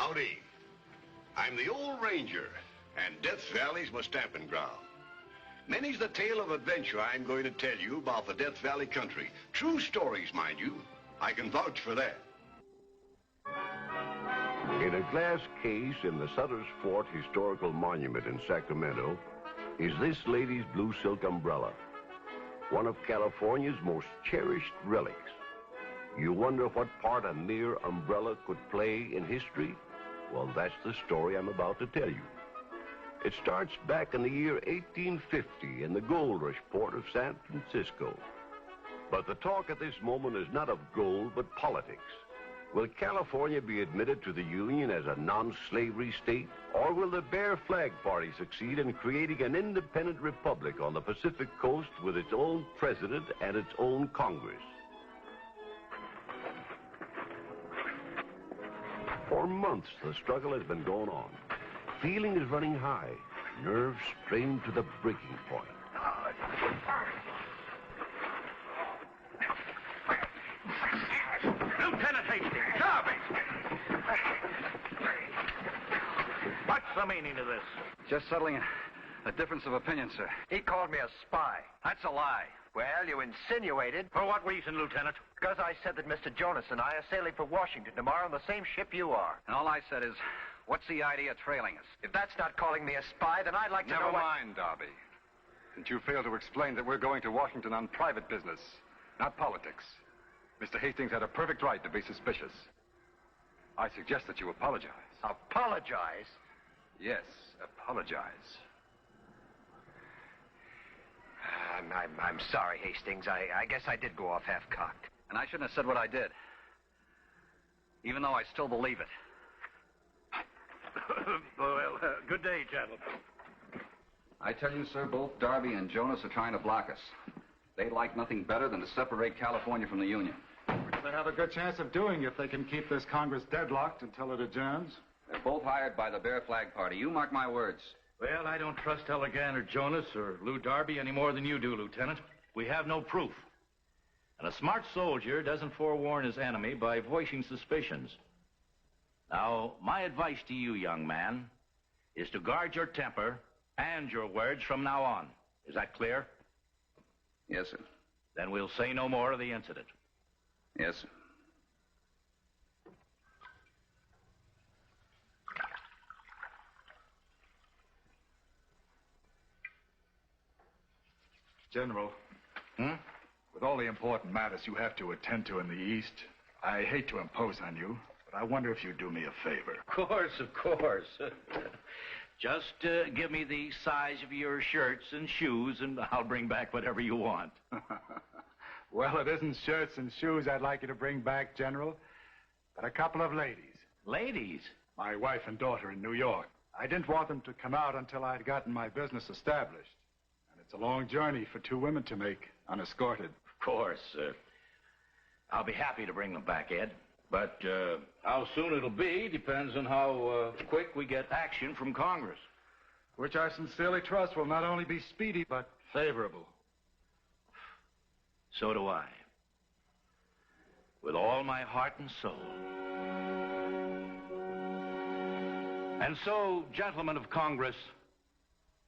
Howdy. I'm the old ranger, and Death Valley's my stamping ground. Many's the tale of adventure I'm going to tell you about the Death Valley country. True stories, mind you. I can vouch for that. In a glass case in the Sutter's Fort Historical Monument in Sacramento is this lady's blue silk umbrella, one of California's most cherished relics. You wonder what part a mere umbrella could play in history? Well, that's the story I'm about to tell you. It starts back in the year 1850 in the gold rush port of San Francisco. But the talk at this moment is not of gold, but politics. Will California be admitted to the Union as a non-slavery state? Or will the Bear Flag Party succeed in creating an independent republic on the Pacific coast with its own president and its own Congress? For months, the struggle has been going on. Feeling is running high, nerves strained to the breaking point. Lieutenant Hastings, Darby! What's the meaning of this? Just settling a difference of opinion, sir. He called me a spy. That's a lie. Well, you insinuated. For what reason, Lieutenant? Because I said that Mr. Jonas and I are sailing for Washington tomorrow on the same ship you are. And all I said is, what's the idea of trailing us? If that's not calling me a spy, then I'd like to know Never mind, Darby. Since you failed to explain that we're going to Washington on private business, not politics, Mr. Hastings had a perfect right to be suspicious. I suggest that you apologize. Apologize? Yes, apologize. I'm sorry, Hastings. I guess I did go off half-cocked. And I shouldn't have said what I did. Even though I still believe it. Well, good day, gentlemen. I tell you, sir, both Darby and Jonas are trying to block us. They'd like nothing better than to separate California from the Union. Which they have a good chance of doing if they can keep this Congress deadlocked until it adjourns. They're both hired by the Bear Flag Party. You mark my words. Well, I don't trust Alexander Jonas or Lou Darby any more than you do, Lieutenant. We have no proof. And a smart soldier doesn't forewarn his enemy by voicing suspicions. Now, my advice to you, young man, is to guard your temper and your words from now on. Is that clear? Yes, sir. Then we'll say no more of the incident. Yes, sir. General. With all the important matters you have to attend to in the East, I hate to impose on you, but I wonder if you'd do me a favor. Of course. Just give me the size of your shirts and shoes, and I'll bring back whatever you want. Well, it isn't shirts and shoes I'd like you to bring back, General, but a couple of ladies. Ladies? My wife and daughter in New York. I didn't want them to come out until I'd gotten my business established. And it's a long journey for two women to make, unescorted. Of course. I'll be happy to bring them back, Ed. But how soon it'll be depends on how quick we get action from Congress. Which I sincerely trust will not only be speedy, but favorable. So do I. With all my heart and soul. And so, gentlemen of Congress,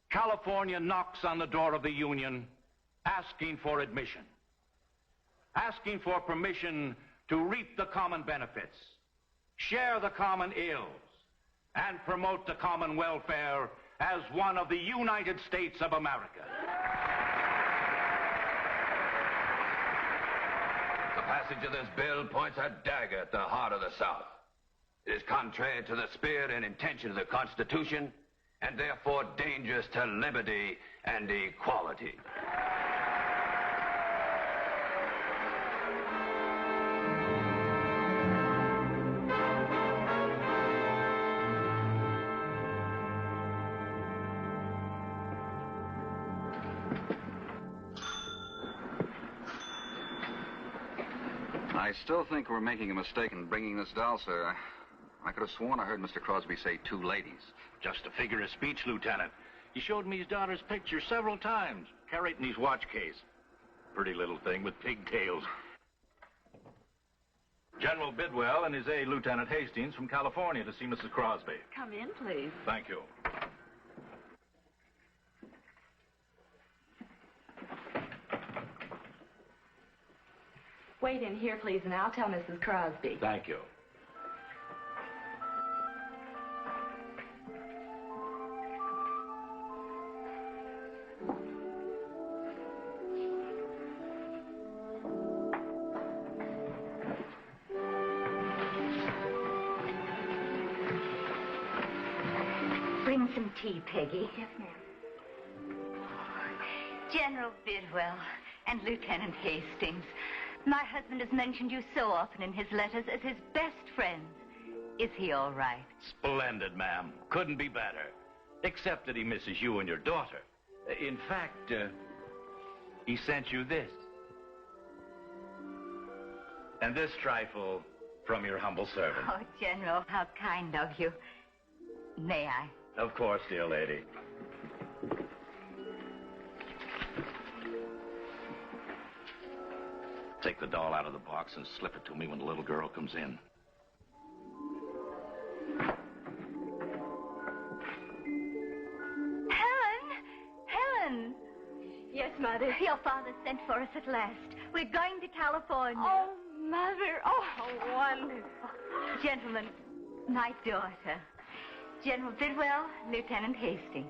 California knocks on the door of the Union asking for admission. Asking for permission to reap the common benefits, share the common ills, and promote the common welfare as one of the United States of America. The passage of this bill points a dagger at the heart of the South. It is contrary to the spirit and intention of the Constitution, and therefore dangerous to liberty and equality. I still think we're making a mistake in bringing this doll, sir. I could have sworn I heard Mr. Crosby say two ladies. Just a figure of speech, Lieutenant. He showed me his daughter's picture several times. Carried in his watch case. Pretty little thing with pigtails. General Bidwell and his aide, Lieutenant Hastings, from California to see Mrs. Crosby. Come in, please. Thank you. Wait in here, please, and I'll tell Mrs. Crosby. Thank you. Bring some tea, Peggy. Yes, ma'am. General Bidwell and Lieutenant Hastings. My husband has mentioned you so often in his letters as his best friend. Is he all right? Splendid, ma'am. Couldn't be better. Except that he misses you and your daughter. In fact, he sent you this. And this trifle from your humble servant. Oh, General, how kind of you. May I? Of course, dear lady. Take the doll out of the box and slip it to me when the little girl comes in. Helen! Yes, Mother. Your father sent for us at last. We're going to California. Oh, Mother. Oh, how wonderful. Gentlemen, my daughter. General Bidwell, Lieutenant Hastings.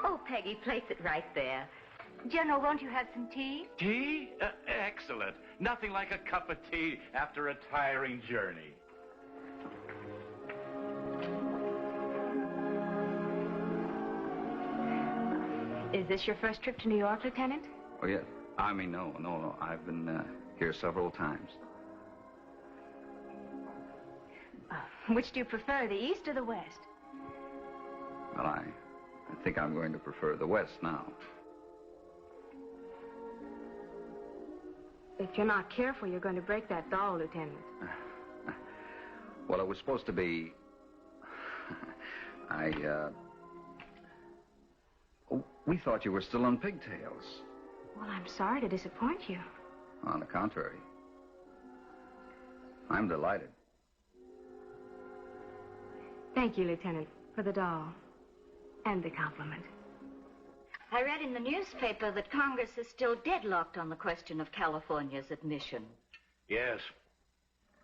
Oh, Peggy, place it right there. General, won't you have some tea? Tea? Excellent. Nothing like a cup of tea after a tiring journey. Is this your first trip to New York, Lieutenant? Oh, yes. I mean, no. I've been here several times. Which do you prefer, the East or the West? Well, I think I'm going to prefer the West now. If you're not careful, you're going to break that doll, Lieutenant. Well, it was supposed to be... we thought you were still on pigtails. Well, I'm sorry to disappoint you. On the contrary. I'm delighted. Thank you, Lieutenant, for the doll and the compliment. I read in the newspaper that Congress is still deadlocked on the question of California's admission. Yes.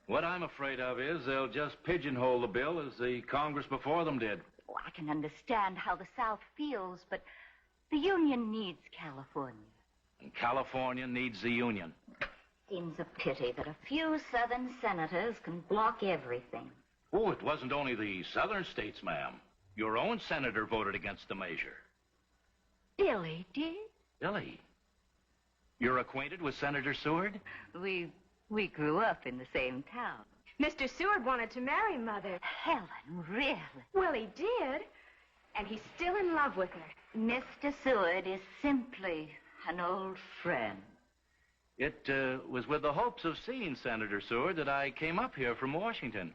What I'm afraid of is they'll just pigeonhole the bill as the Congress before them did. Oh, I can understand how the South feels, but the Union needs California. And California needs the Union. Seems a pity that a few Southern senators can block everything. Oh, it wasn't only the Southern states, ma'am. Your own senator voted against the measure. Billy did? Billy? You're acquainted with Senator Seward? We grew up in the same town. Mr. Seward wanted to marry Mother. Helen, really? Well, he did. And he's still in love with her. Mr. Seward is simply an old friend. It was with the hopes of seeing Senator Seward that I came up here from Washington.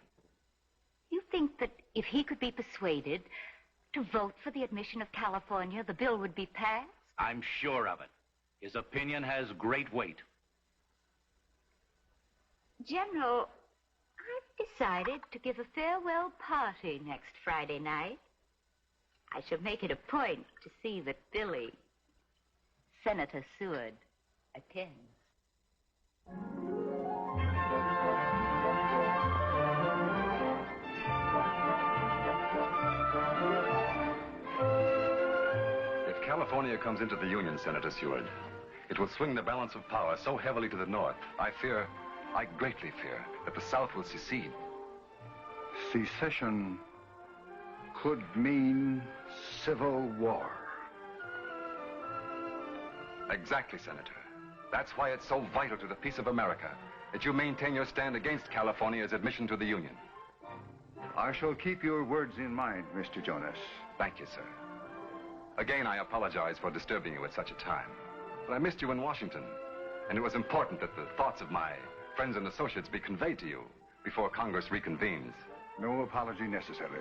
You think that if he could be persuaded to vote for the admission of California, the bill would be passed? I'm sure of it. His opinion has great weight. General, I've decided to give a farewell party next Friday night. I shall make it a point to see that Billy, Senator Seward, attends. If California comes into the Union, Senator Seward, it will swing the balance of power so heavily to the north. I greatly fear, that the South will secede. Secession could mean civil war. Exactly, Senator. That's why it's so vital to the peace of America that you maintain your stand against California's admission to the Union. I shall keep your words in mind, Mr. Jonas. Thank you, sir. Again, I apologize for disturbing you at such a time. But I missed you in Washington, and it was important that the thoughts of my friends and associates be conveyed to you before Congress reconvenes. No apology necessary.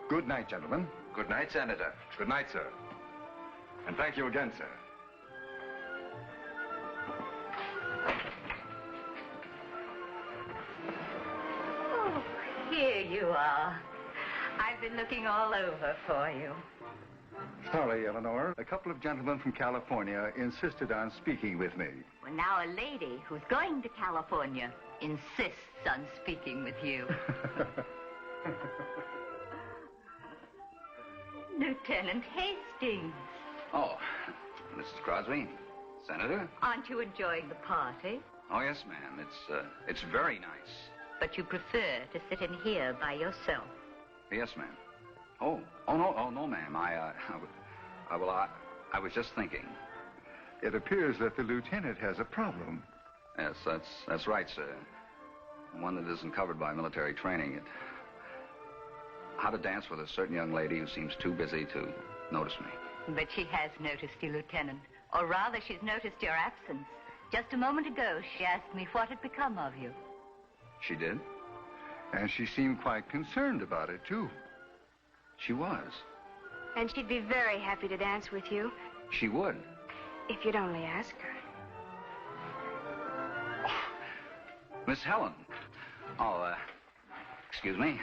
Good night, gentlemen. Good night, Senator. Good night, sir. And thank you again, sir. you are. I've been looking all over for you. Sorry, Eleanor. A couple of gentlemen from California insisted on speaking with me. Well, now a lady who's going to California insists on speaking with you. Lieutenant Hastings. Oh, Mrs. Crosby, Senator? Aren't you enjoying the party? Oh, yes, ma'am. It's very nice. But you prefer to sit in here by yourself. Yes, ma'am. Oh, no, ma'am. I was just thinking. It appears that the lieutenant has a problem. Yes, that's right, sir. One that isn't covered by military training. How to dance with a certain young lady who seems too busy to notice me. But she has noticed you, Lieutenant. Or rather, she's noticed your absence. Just a moment ago, she asked me what had become of you. She did? And she seemed quite concerned about it, too. She was. And she'd be very happy to dance with you. She would. If you'd only ask her. Oh, Miss Helen. Oh, excuse me.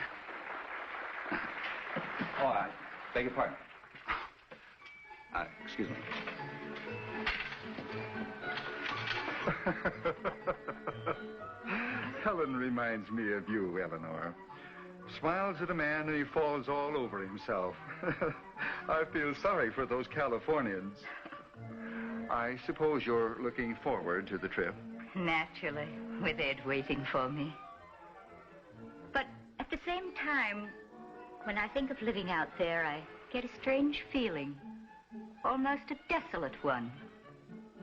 Oh, I beg your pardon. Excuse me. Helen reminds me of you, Eleanor. Smiles at a man and he falls all over himself. I feel sorry for those Californians. I suppose you're looking forward to the trip. Naturally, with Ed waiting for me. But at the same time, when I think of living out there, I get a strange feeling. Almost a desolate one.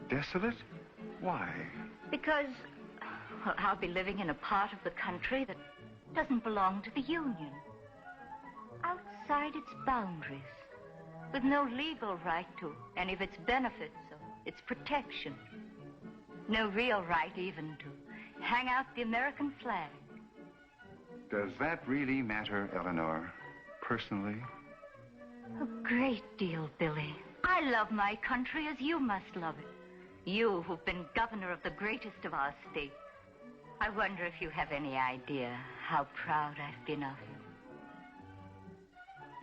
Desolate? Why? Because, well, I'll be living in a part of the country that doesn't belong to the Union. Outside its boundaries, with no legal right to any of its benefits or its protection. No real right even to hang out the American flag. Does that really matter, Eleanor, personally? A great deal, Billy. I love my country as you must love it. You who've been governor of the greatest of our states. I wonder if you have any idea how proud I've been of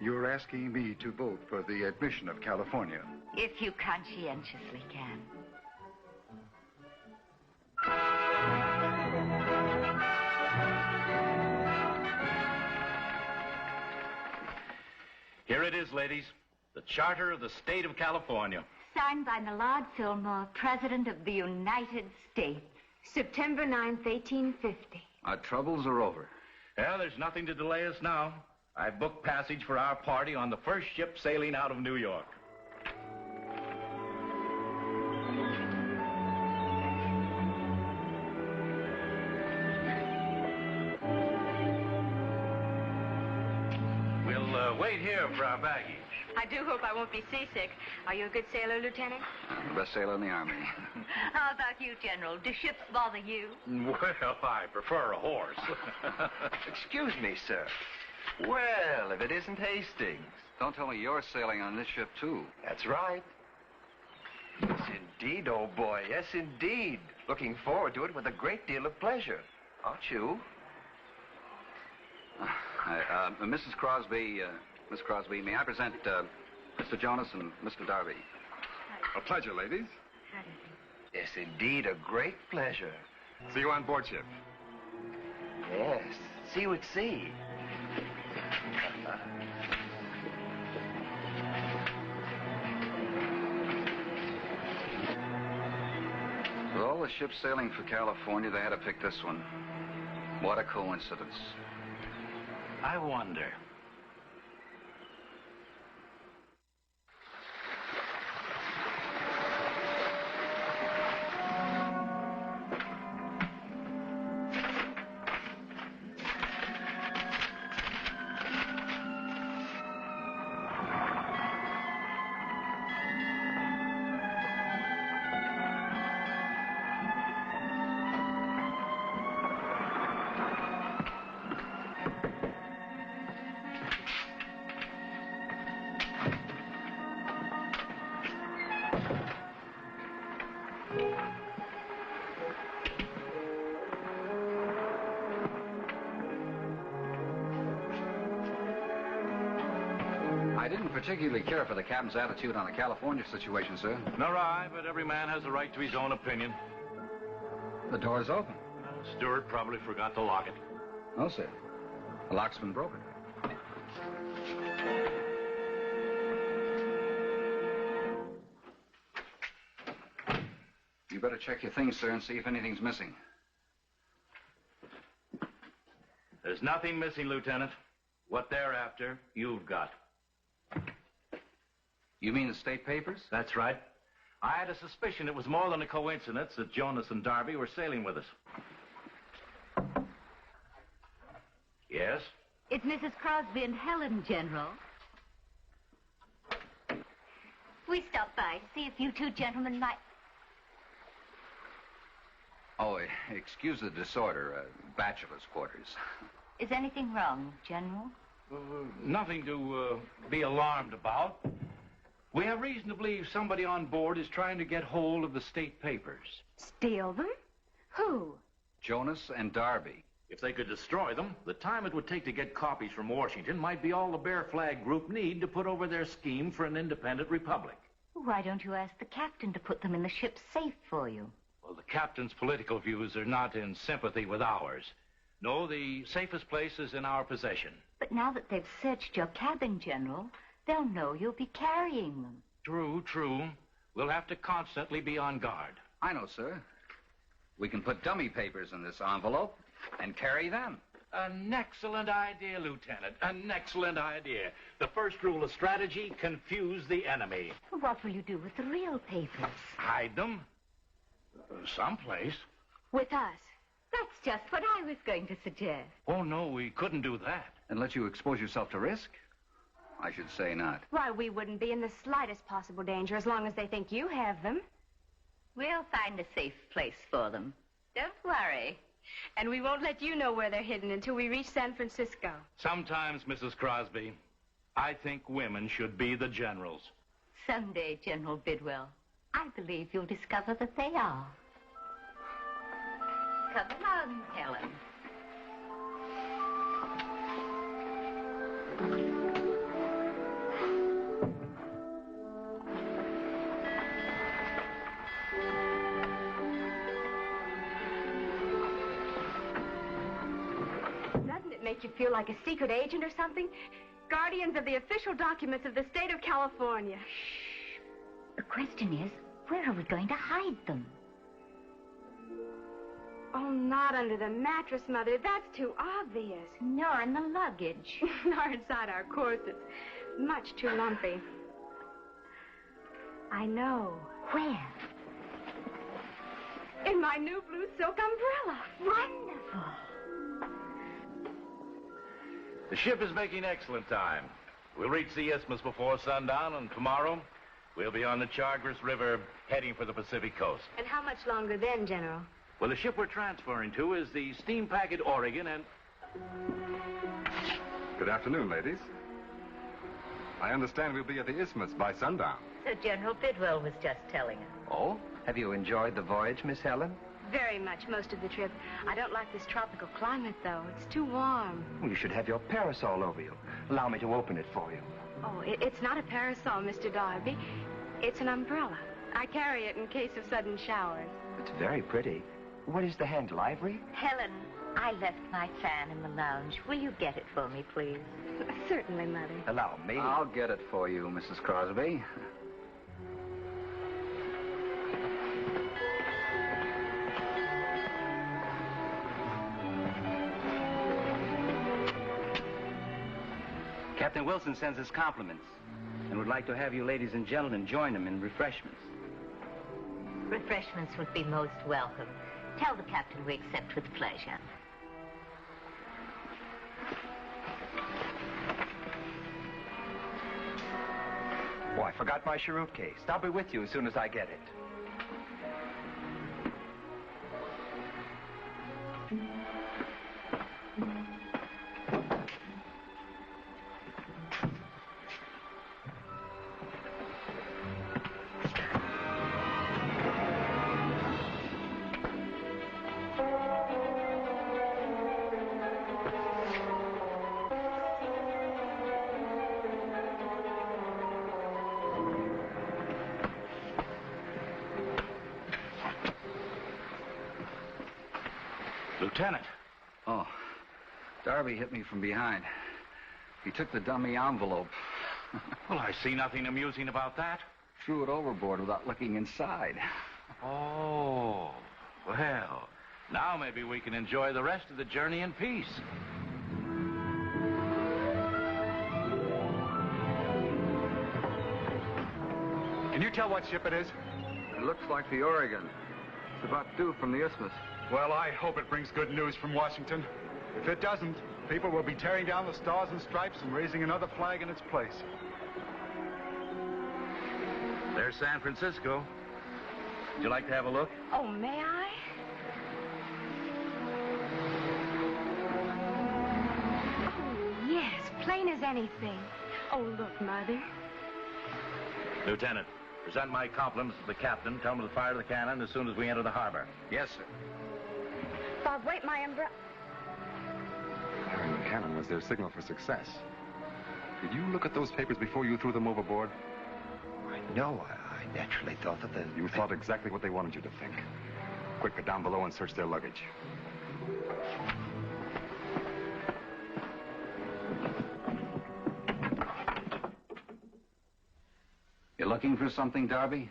you. You're asking me to vote for the admission of California. If you conscientiously can. Here it is, ladies. The Charter of the State of California. Signed by Millard Fillmore, President of the United States. September 9th, 1850. Our troubles are over. Well, there's nothing to delay us now. I've booked passage for our party on the first ship sailing out of New York. We'll wait here for our baggage. I do hope I won't be seasick. Are you a good sailor, Lieutenant? The best sailor in the Army. How about you, General? Do ships bother you? Well, I prefer a horse. Excuse me, sir. Well, if it isn't Hastings. Don't tell me you're sailing on this ship, too. That's right. Yes, indeed, old boy. Yes, indeed. Looking forward to it with a great deal of pleasure. Aren't you? Mrs. Crosby, Miss Crosby, may I present Mr. Jonas and Mr. Darby? A pleasure, ladies. Yes, indeed, a great pleasure. See you on board ship. Yes, see you at sea. With all the ships sailing for California, they had to pick this one. What a coincidence. I wonder. particularly care for the captain's attitude on the California situation, sir. Nor I, but every man has a right to his own opinion. The door's open. Stewart probably forgot to lock it. No, sir. The lock's been broken. You better check your things, sir, and see if anything's missing. There's nothing missing, Lieutenant. What they're after, you've got. You mean the state papers? That's right. I had a suspicion it was more than a coincidence that Jonas and Darby were sailing with us. Yes? It's Mrs. Crosby and Helen, General. We stopped by to see if you two gentlemen might... Oh, excuse the disorder. Bachelor's quarters. Is anything wrong, General? Nothing to be alarmed about. We have reason to believe somebody on board is trying to get hold of the state papers. Steal them? Who? Jonas and Darby. If they could destroy them, the time it would take to get copies from Washington might be all the Bear Flag Group need to put over their scheme for an independent republic. Why don't you ask the captain to put them in the ship's safe for you? Well, the captain's political views are not in sympathy with ours. No, the safest place is in our possession. But now that they've searched your cabin, General, they'll know you'll be carrying them. True, true. We'll have to constantly be on guard. I know, sir. We can put dummy papers in this envelope and carry them. An excellent idea, Lieutenant. An excellent idea. The first rule of strategy, confuse the enemy. What will you do with the real papers? Hide them. Someplace. With us. That's just what I was going to suggest. Oh, no, we couldn't do that. And let you expose yourself to risk? I should say not. Why, we wouldn't be in the slightest possible danger as long as they think you have them. We'll find a safe place for them. Don't worry. And we won't let you know where they're hidden until we reach San Francisco. Sometimes, Mrs. Crosby, I think women should be the generals. Someday, General Bidwell, I believe you'll discover that they are. Come along, Helen. Doesn't it make you feel like a secret agent or something? Guardians of the official documents of the state of California. Shh. The question is, where are we going to hide them? Oh, not under the mattress, Mother. That's too obvious. Nor in the luggage. Nor inside our corsets. Much too lumpy. I know. Where? In my new blue silk umbrella. Wonderful. The ship is making excellent time. We'll reach the isthmus before sundown, and tomorrow we'll be on the Chagres River heading for the Pacific coast. And how much longer then, General? Well, the ship we're transferring to is the steam packet Oregon, and... Good afternoon, ladies. I understand we'll be at the isthmus by sundown. So General Bidwell was just telling us. Oh? Have you enjoyed the voyage, Miss Helen? Very much, most of the trip. I don't like this tropical climate, though. It's too warm. Well, you should have your parasol over you. Allow me to open it for you. Oh, it's not a parasol, Mr. Darby. It's an umbrella. I carry it in case of sudden showers. It's very pretty. What is the handle, ivory? Helen, I left my fan in the lounge. Will you get it for me, please? Certainly, Mother. Allow me. I'll get it for you, Mrs. Crosby. Captain Wilson sends his compliments and would like to have you ladies and gentlemen join him in refreshments. Refreshments would be most welcome. Tell the captain we accept with pleasure. Oh, I forgot my cheroot case. I'll be with you as soon as I get it. Lieutenant. Oh, Darby hit me from behind. He took the dummy envelope. Well, I see nothing amusing about that. Threw it overboard without looking inside. Oh, well, now maybe we can enjoy the rest of the journey in peace. Can you tell what ship it is? It looks like the Oregon. It's about due from the isthmus. Well, I hope it brings good news from Washington. If it doesn't, people will be tearing down the stars and stripes and raising another flag in its place. There's San Francisco. Would you like to have a look? Oh, may I? Oh, yes, plain as anything. Oh, look, Mother. Lieutenant, present my compliments to the captain. Tell him to fire the cannon as soon as we enter the harbor. Yes, sir. Bob, wait, my umbrella. Firing the cannon was their signal for success. Did you look at those papers before you threw them overboard? No, I naturally thought that the... You thought exactly what they wanted you to think. Quick, get down below and search their luggage. You looking for something, Darby?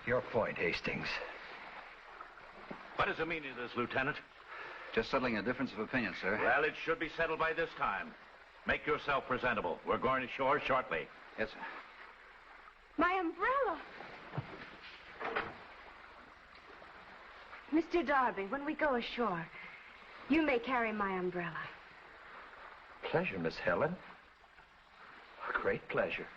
Your point, Hastings. What is the meaning of this, Lieutenant? Just settling a difference of opinion, sir. Well, it should be settled by this time. Make yourself presentable. We're going ashore shortly. Yes, sir. My umbrella. Mr. Darby, when we go ashore, you may carry my umbrella. Pleasure, Miss Helen. A great pleasure.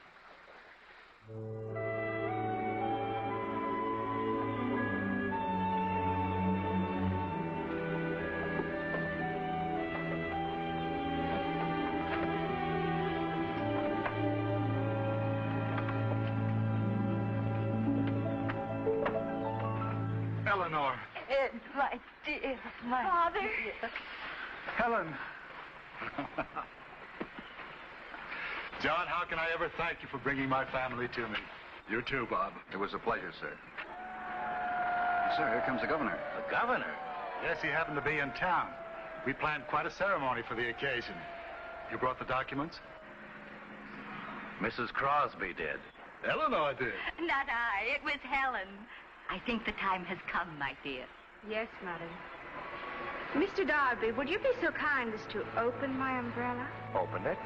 Eleanor. My dear, my Father. dear. Helen. John, how can I ever thank you for bringing my family to me? You too, Bob. It was a pleasure, sir. Sir, here comes the governor. The governor? Yes, he happened to be in town. We planned quite a ceremony for the occasion. You brought the documents? Mrs. Crosby did. Eleanor did. Not I. It was Helen. I think the time has come, my dear. Yes, Mother. Mr. Darby, would you be so kind as to open my umbrella? Open it.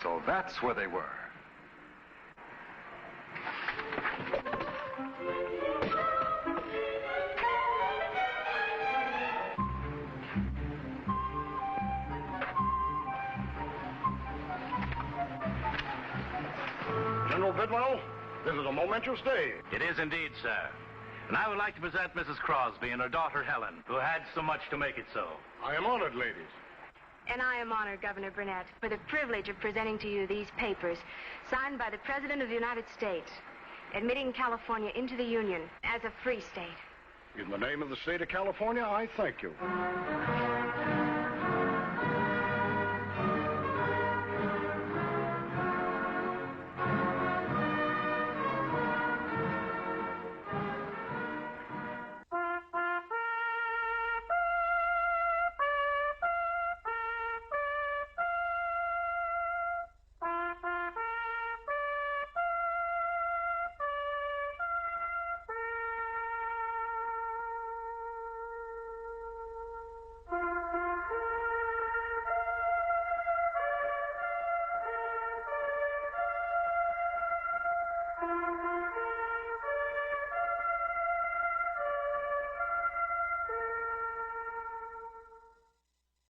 So that's where they were. General Bidwell, this is a momentous day. It is indeed, sir. And I would like to present Mrs. Crosby and her daughter, Helen, who had so much to make it so. I am honored, ladies. And I am honored, Governor Burnett, for the privilege of presenting to you these papers, signed by the President of the United States, admitting California into the Union as a free state. In the name of the state of California, I thank you.